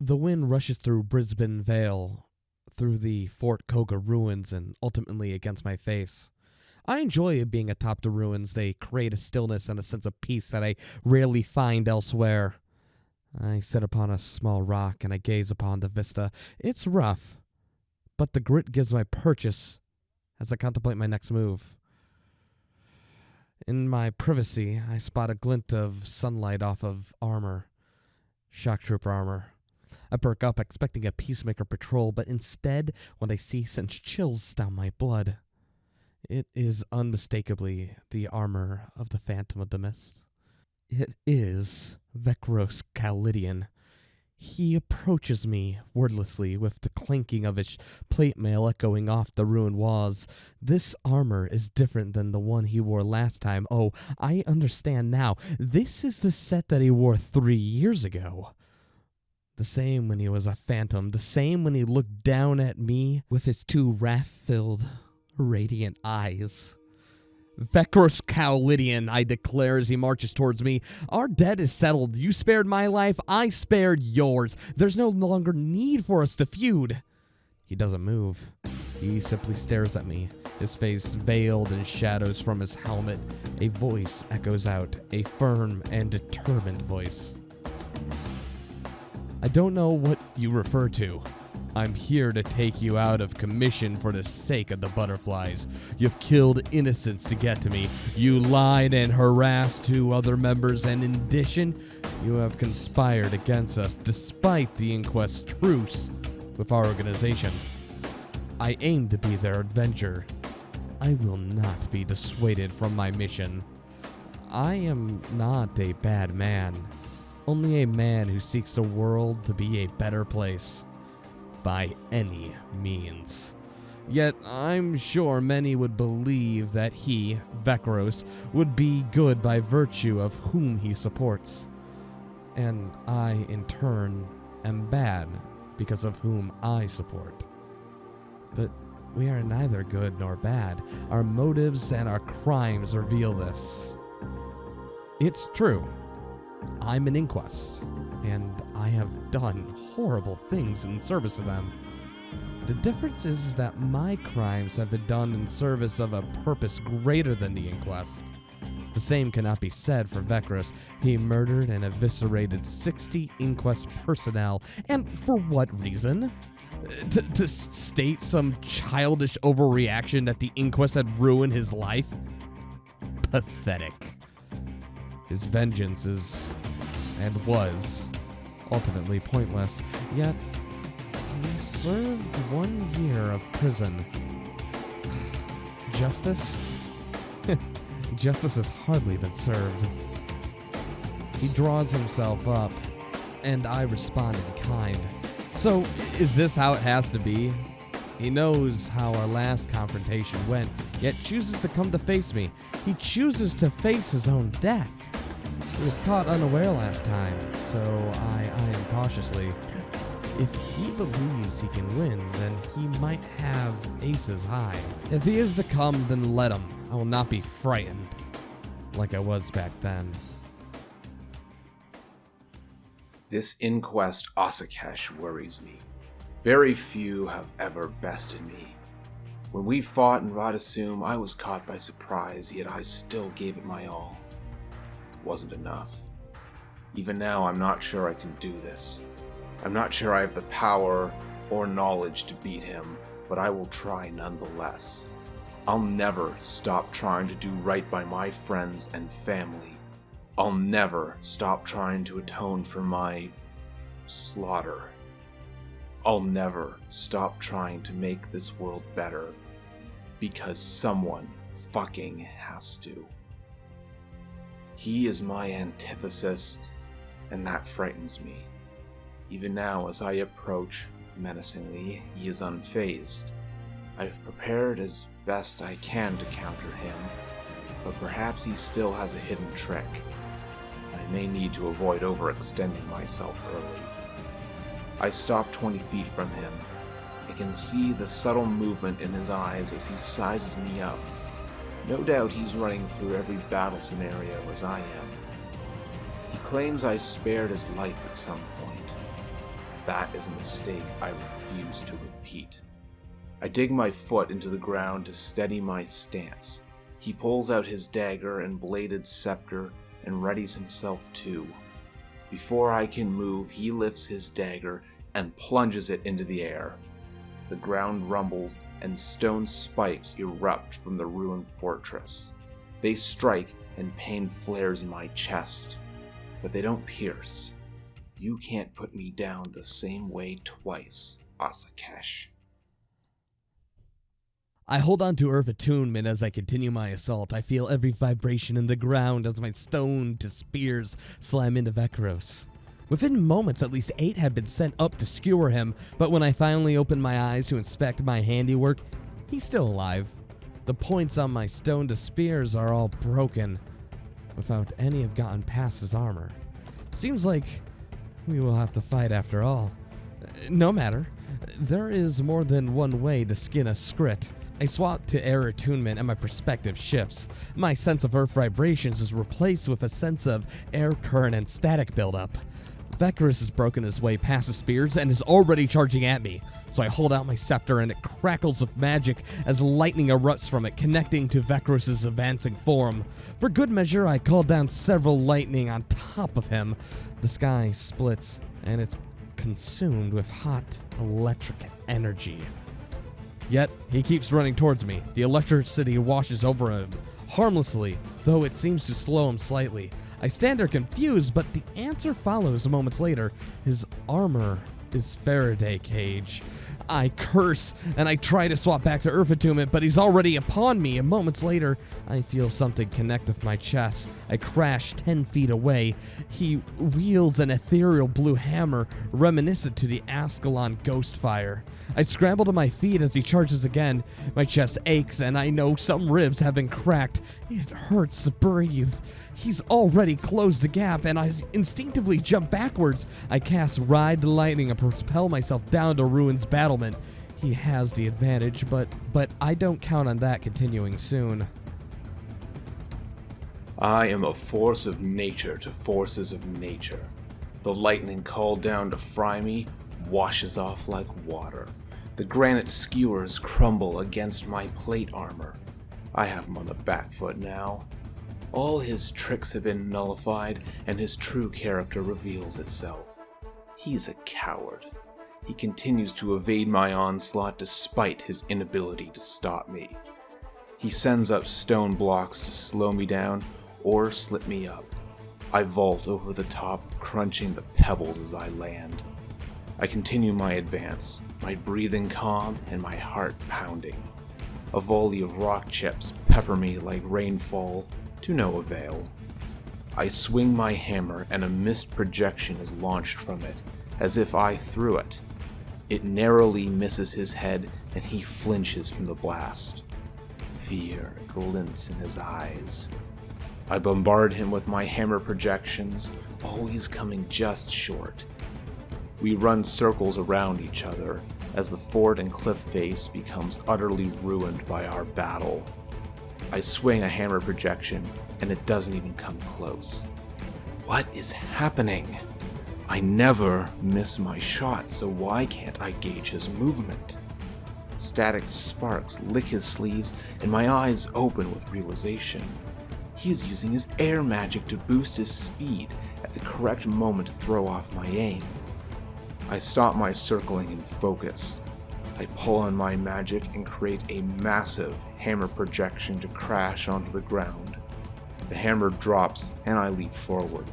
The wind rushes through Brisbane Vale, through the Fort Koga ruins, and ultimately against my face. I enjoy being atop the ruins. They create a stillness and a sense of peace that I rarely find elsewhere. I sit upon a small rock and I gaze upon the vista. It's rough, but the grit gives my purchase as I contemplate my next move. In my privacy, I spot a glint of sunlight off of armor. Shock trooper armor. I perk up expecting a peacemaker patrol, but instead, what I see sends chills down my blood. It is unmistakably the armor of the Phantom of the Mist. It is Vekros Calidian. He approaches me wordlessly with the clanking of his plate mail echoing off the ruined walls. This armor is different than the one he wore last time. Oh, I understand now. This is the set that he wore 3 years ago. The same when he was a phantom. The same when he looked down at me with his two wrath-filled, radiant eyes. Vekros Calidian, I declare as he marches towards me. Our debt is settled. You spared my life, I spared yours. There's no longer need for us to feud. He doesn't move. He simply stares at me, his face veiled in shadows from his helmet. A voice echoes out, a firm and determined voice. I don't know what you refer to. I'm here to take you out of commission for the sake of the butterflies. You've killed innocents to get to me. You lied and harassed 2 other members, and in addition, you have conspired against us despite the inquest's truce with our organization. I aim to be their avenger. I will not be dissuaded from my mission. I am not a bad man, only a man who seeks the world to be a better place. By any means. Yet I'm sure many would believe that he, Vekros, would be good by virtue of whom he supports. And I, in turn, am bad because of whom I support. But we are neither good nor bad. Our motives and our crimes reveal this. It's true. I'm an inquest, and I have done horrible things in service of them. The difference is that my crimes have been done in service of a purpose greater than the inquest. The same cannot be said for Vekros. He murdered and eviscerated 60 inquest personnel, and for what reason? To state some childish overreaction that the inquest had ruined his life? Pathetic. His vengeance is, and was, ultimately pointless, yet he served 1 year of prison. Justice? Justice has hardly been served. He draws himself up, and I respond in kind. So, is this how it has to be? He knows how our last confrontation went, yet chooses to come to face me. He chooses to face his own death. He was caught unaware last time, so I am cautiously. If he believes he can win, then he might have aces high. If he is to come, then let him. I will not be frightened, like I was back then. This inquest Asakesh worries me. Very few have ever bested me. When we fought in Radasum, I was caught by surprise, yet I still gave it my all. Wasn't enough. Even now, I'm not sure I can do this. I'm not sure I have the power or knowledge to beat him, but I will try nonetheless. I'll never stop trying to do right by my friends and family. I'll never stop trying to atone for my slaughter. I'll never stop trying to make this world better, because someone fucking has to. He is my antithesis, and that frightens me. Even now, as I approach menacingly, he is unfazed. I've prepared as best I can to counter him, but perhaps he still has a hidden trick. I may need to avoid overextending myself early. I stop 20 feet from him. I can see the subtle movement in his eyes as he sizes me up. No doubt he's running through every battle scenario as I am. He claims I spared his life at some point. that is a mistake I refuse to repeat. I dig my foot into the ground to steady my stance. He pulls out his dagger and bladed scepter and readies himself too. Before I can move, he lifts his dagger and plunges it into the air. The ground rumbles and stone spikes erupt from the ruined fortress. They strike and pain flares in my chest, but they don't pierce. You can't put me down the same way twice, Asakesh. I hold on to Earth attunement as I continue my assault. I feel every vibration in the ground as my stone to spears slam into Vekros. Within moments, at least 8 had been sent up to skewer him, but when I finally opened my eyes to inspect my handiwork, he's still alive. The points on my stone to spears are all broken, without any have gotten past his armor. Seems like we will have to fight after all. No matter. There is more than one way to skin a skrit. I swap to air attunement and my perspective shifts. My sense of earth vibrations is replaced with a sense of air current and static buildup. Vekros has broken his way past the spears and is already charging at me, so I hold out my scepter and it crackles with magic as lightning erupts from it, connecting to Vekros' advancing form. For good measure, I call down several lightning on top of him. The sky splits and it's consumed with hot electric energy. Yet, he keeps running towards me. The electricity washes over him harmlessly, though it seems to slow him slightly. I stand there confused, but the answer follows moments later. His armor is Faraday cage. I curse, and I try to swap back to Earth attunement, but he's already upon me, and moments later, I feel something connect with my chest. I crash 10 feet away. He wields an ethereal blue hammer, reminiscent to the Ascalon ghost fire. I scramble to my feet as he charges again. My chest aches, and I know some ribs have been cracked. It hurts to breathe. He's already closed the gap, and I instinctively jump backwards. I cast Ride the Lightning and propel myself down to Ruin's battlement. He has the advantage, but I don't count on that continuing soon. I am a force of nature to forces of nature. The lightning called down to fry me washes off like water. The granite skewers crumble against my plate armor. I have him on the back foot now. All his tricks have been nullified, and his true character reveals itself. He's a coward. He continues to evade my onslaught despite his inability to stop me. He sends up stone blocks to slow me down or slip me up. I vault over the top, crunching the pebbles as I land. I continue my advance, my breathing calm and my heart pounding. A volley of rock chips pepper me like rainfall, to no avail. I swing my hammer and a mist projection is launched from it, as if I threw it. It narrowly misses his head and he flinches from the blast. Fear glints in his eyes. I bombard him with my hammer projections, always coming just short. We run circles around each other as the fort and cliff face becomes utterly ruined by our battle. I swing a hammer projection, and it doesn't even come close. What is happening? I never miss my shot, so why can't I gauge his movement? Static sparks lick his sleeves, and my eyes open with realization. He is using his air magic to boost his speed at the correct moment to throw off my aim. I stop my circling and focus. I pull on my magic and create a massive hammer projection to crash onto the ground. The hammer drops and I leap forward.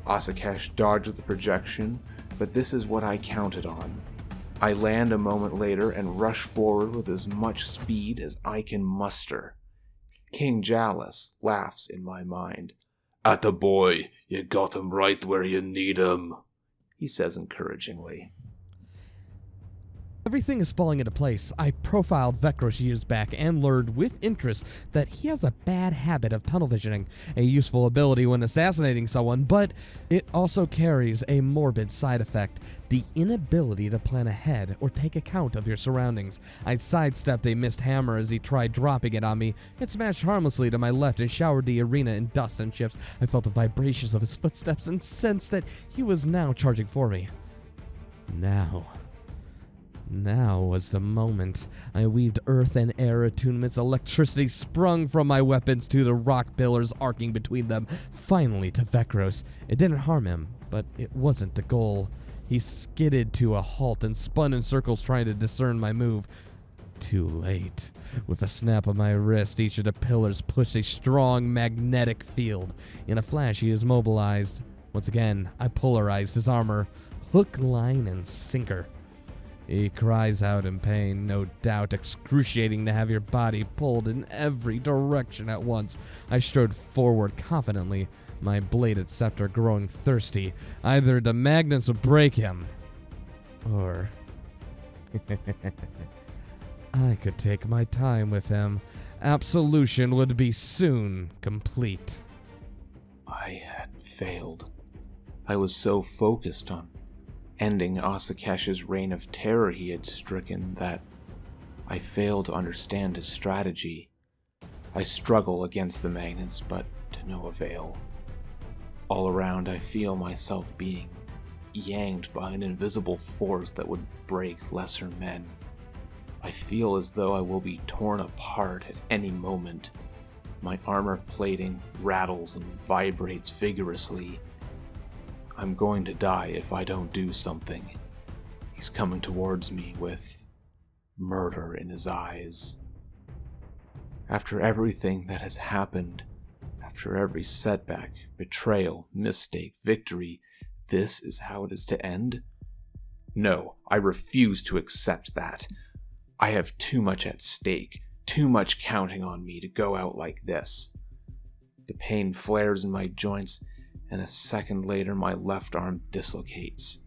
Asakesh dodges the projection, but this is what I counted on. I land a moment later and rush forward with as much speed as I can muster. King Jalis laughs in my mind. "Atta boy, you got him right where you need him," he says encouragingly. Everything is falling into place. I profiled Vekros years back and learned with interest that he has a bad habit of tunnel visioning, a useful ability when assassinating someone, but it also carries a morbid side effect, the inability to plan ahead or take account of your surroundings. I sidestepped a missed hammer as he tried dropping it on me. It smashed harmlessly to my left and showered the arena in dust and chips. I felt the vibrations of his footsteps and sensed that he was now charging for me. Now was the moment. I weaved earth and air attunements. Electricity sprung from my weapons to the rock pillars arcing between them. Finally to Vekros. It didn't harm him, but it wasn't the goal. He skidded to a halt and spun in circles trying to discern my move. Too late. With a snap of my wrist, each of the pillars pushed a strong magnetic field. In a flash, he is mobilized. Once again, I polarized his armor. Hook, line, and sinker. He cries out in pain, no doubt excruciating to have your body pulled in every direction at once. I strode forward confidently, my bladed scepter growing thirsty. Either the magnets would break him, or I could take my time with him. Absolution would be soon complete. I had failed. I was so focused on ending Asakesh's reign of terror he had stricken that I failed to understand his strategy. I struggle against the magnets, but to no avail. All around I feel myself being yanked by an invisible force that would break lesser men. I feel as though I will be torn apart at any moment. My armor plating rattles and vibrates vigorously. I'm going to die if I don't do something. He's coming towards me with murder in his eyes. After everything that has happened, after every setback, betrayal, mistake, victory, this is how it is to end? No, I refuse to accept that. I have too much at stake, too much counting on me to go out like this. The pain flares in my joints, and a second later my left arm dislocates.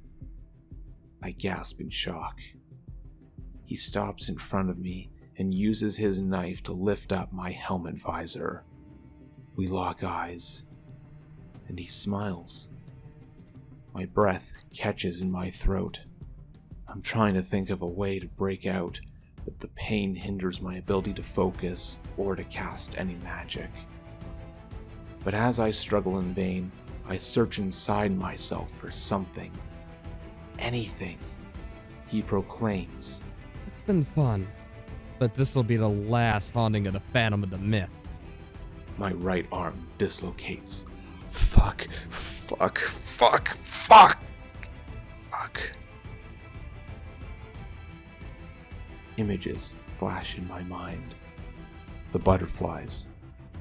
I gasp in shock. He stops in front of me and uses his knife to lift up my helmet visor. We lock eyes, and he smiles. My breath catches in my throat. I'm trying to think of a way to break out, but the pain hinders my ability to focus or to cast any magic. But as I struggle in vain, I search inside myself for something. Anything. He proclaims. It's been fun, but this will be the last haunting of the Phantom of the Mists. My right arm dislocates. Fuck. Fuck. Fuck. Fuck. Fuck. Images flash in my mind. The butterflies.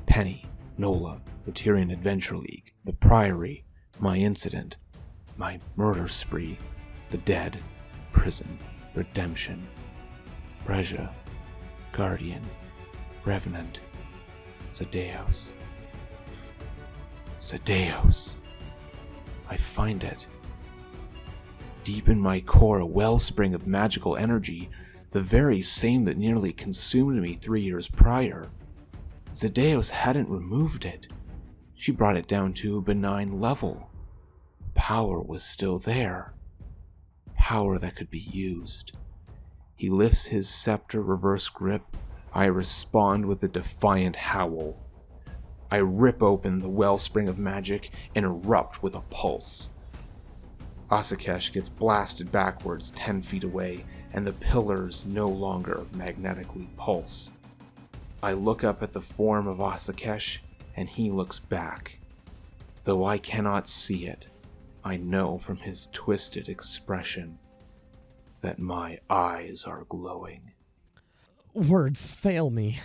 Penny. Nola. The Tyrian Adventure League. The Priory. My incident. My murder spree. The dead. Prison. Redemption. Brescia. Guardian. Revenant. Zedeos. Zedeos. I find it. Deep in my core, a wellspring of magical energy, the very same that nearly consumed me 3 years prior. Zedeos hadn't removed it. She brought it down to a benign level. Power was still there. Power that could be used. He lifts his scepter reverse grip. I respond with a defiant howl. I rip open the wellspring of magic and erupt with a pulse. Asakesh gets blasted backwards 10 feet away, and the pillars no longer magnetically pulse. I look up at the form of Asakesh, and he looks back. Though I cannot see it, I know from his twisted expression that my eyes are glowing. Words fail me.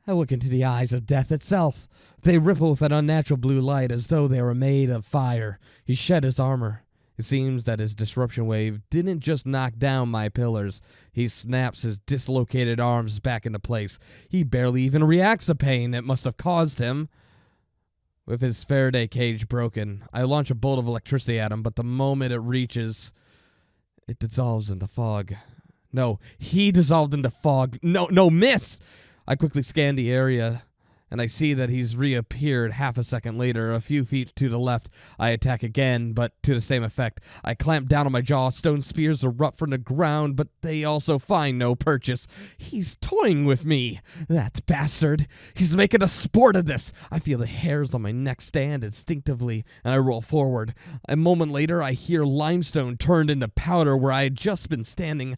I look into the eyes of death itself. They ripple with an unnatural blue light as though they were made of fire. He shed his armor. It seems that his disruption wave didn't just knock down my pillars. He snaps his dislocated arms back into place. He barely even reacts to pain it must have caused him. With his Faraday cage broken, I launch a bolt of electricity at him, but the moment it reaches, it dissolves into fog. No, he dissolved into fog. No, miss! I quickly scan the area and I see that he's reappeared half a second later. A few feet to the left, I attack again, but to the same effect. I clamp down on my jaw. Stone spears erupt from the ground, but they also find no purchase. He's toying with me. That bastard. He's making a sport of this. I feel the hairs on my neck stand instinctively, and I roll forward. A moment later, I hear limestone turned into powder where I had just been standing.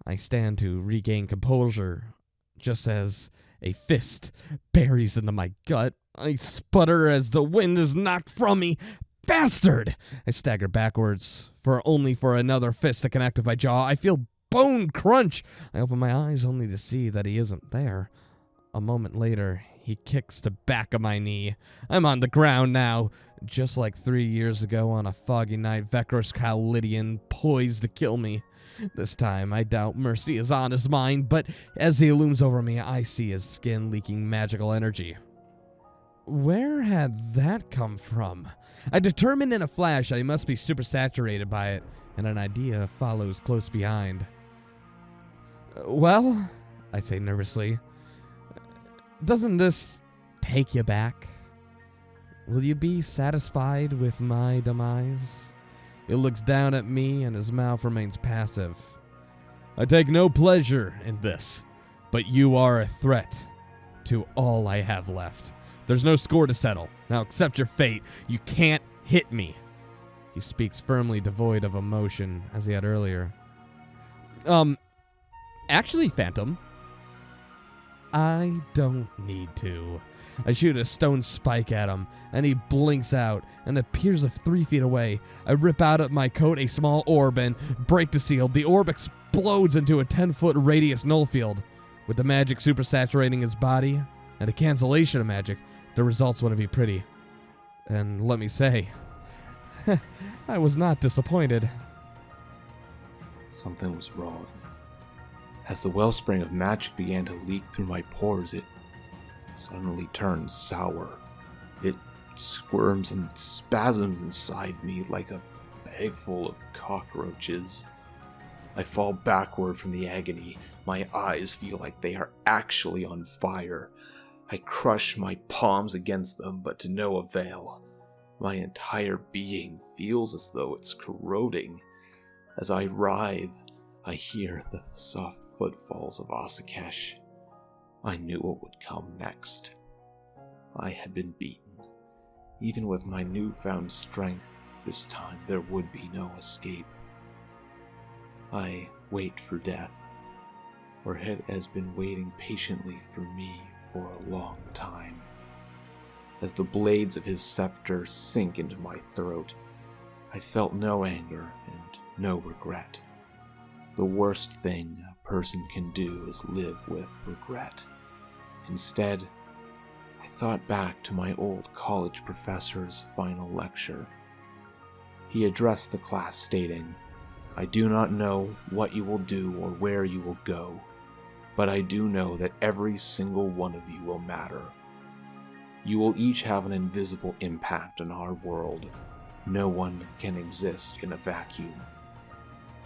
I stand to regain composure, just as a fist buries into my gut. I sputter as the wind is knocked from me. Bastard! I stagger backwards, only for another fist to connect with my jaw. I feel bone crunch. I open my eyes only to see that he isn't there. A moment later, he kicks the back of my knee. I'm on the ground now, just like 3 years ago on a foggy night. Vekros Lydian poised to kill me. This time, I doubt mercy is on his mind, but as he looms over me, I see his skin leaking magical energy. Where had that come from? I determined in a flash that he must be super saturated by it, and an idea follows close behind. Well, I say nervously, doesn't this take you back? Will you be satisfied with my demise? He looks down at me and his mouth remains passive. I take no pleasure in this, but you are a threat to all I have left. There's no score to settle. Now accept your fate. You can't hit me. He speaks firmly, devoid of emotion, as he had earlier. Actually, Phantom, I don't need to. I shoot a stone spike at him, and he blinks out and appears 3 feet away. I rip out of my coat a small orb and break the seal. The orb explodes into a 10-foot radius null field. With the magic supersaturating his body and a cancellation of magic, the results wouldn't be pretty. And let me say, I was not disappointed. Something was wrong. As the wellspring of magic began to leak through my pores, it suddenly turned sour. It squirms and spasms inside me like a bag full of cockroaches. I fall backward from the agony. My eyes feel like they are actually on fire. I crush my palms against them, but to no avail. My entire being feels as though it's corroding. As I writhe, I hear the soft footfalls of Asakesh. I knew what would come next. I had been beaten. Even with my newfound strength, this time there would be no escape. I wait for death, or it has been waiting patiently for me for a long time. As the blades of his scepter sink into my throat, I felt no anger and no regret. The worst thing a person can do is live with regret. Instead, I thought back to my old college professor's final lecture. He addressed the class stating, "I do not know what you will do or where you will go, but I do know that every single one of you will matter. You will each have an invisible impact on our world. No one can exist in a vacuum."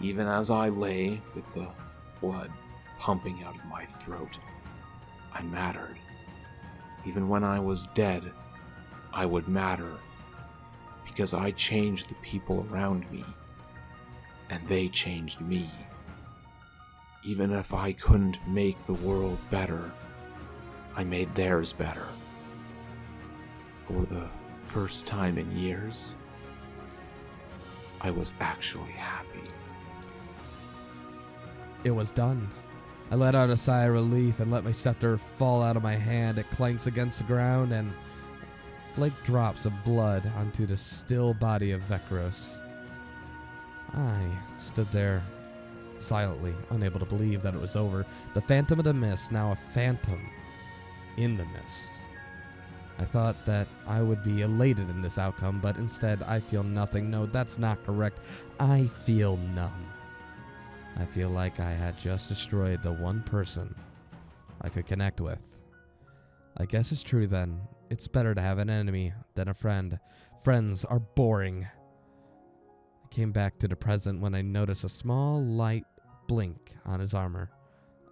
Even as I lay with the blood pumping out of my throat, I mattered. Even when I was dead, I would matter, because I changed the people around me, and they changed me. Even if I couldn't make the world better, I made theirs better. For the first time in years, I was actually happy. It was done. I let out a sigh of relief and let my scepter fall out of my hand. It clanks against the ground and flake drops of blood onto the still body of Vekros. I stood there silently, unable to believe that it was over. The Phantom of the Mist, now a phantom in the mist. I thought that I would be elated in this outcome, but instead I feel nothing. No, that's not correct. I feel numb. I feel like I had just destroyed the one person I could connect with. I guess it's true then. It's better to have an enemy than a friend. Friends are boring. I came back to the present when I noticed a small light blink on his armor.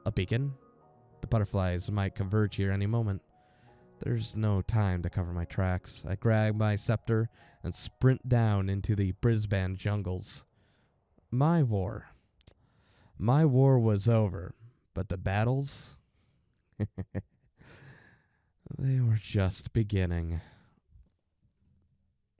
A beacon? The butterflies might converge here any moment. There's no time to cover my tracks. I grab my scepter and sprint down into the Brisbane jungles. My war was over, but the battles, they were just beginning.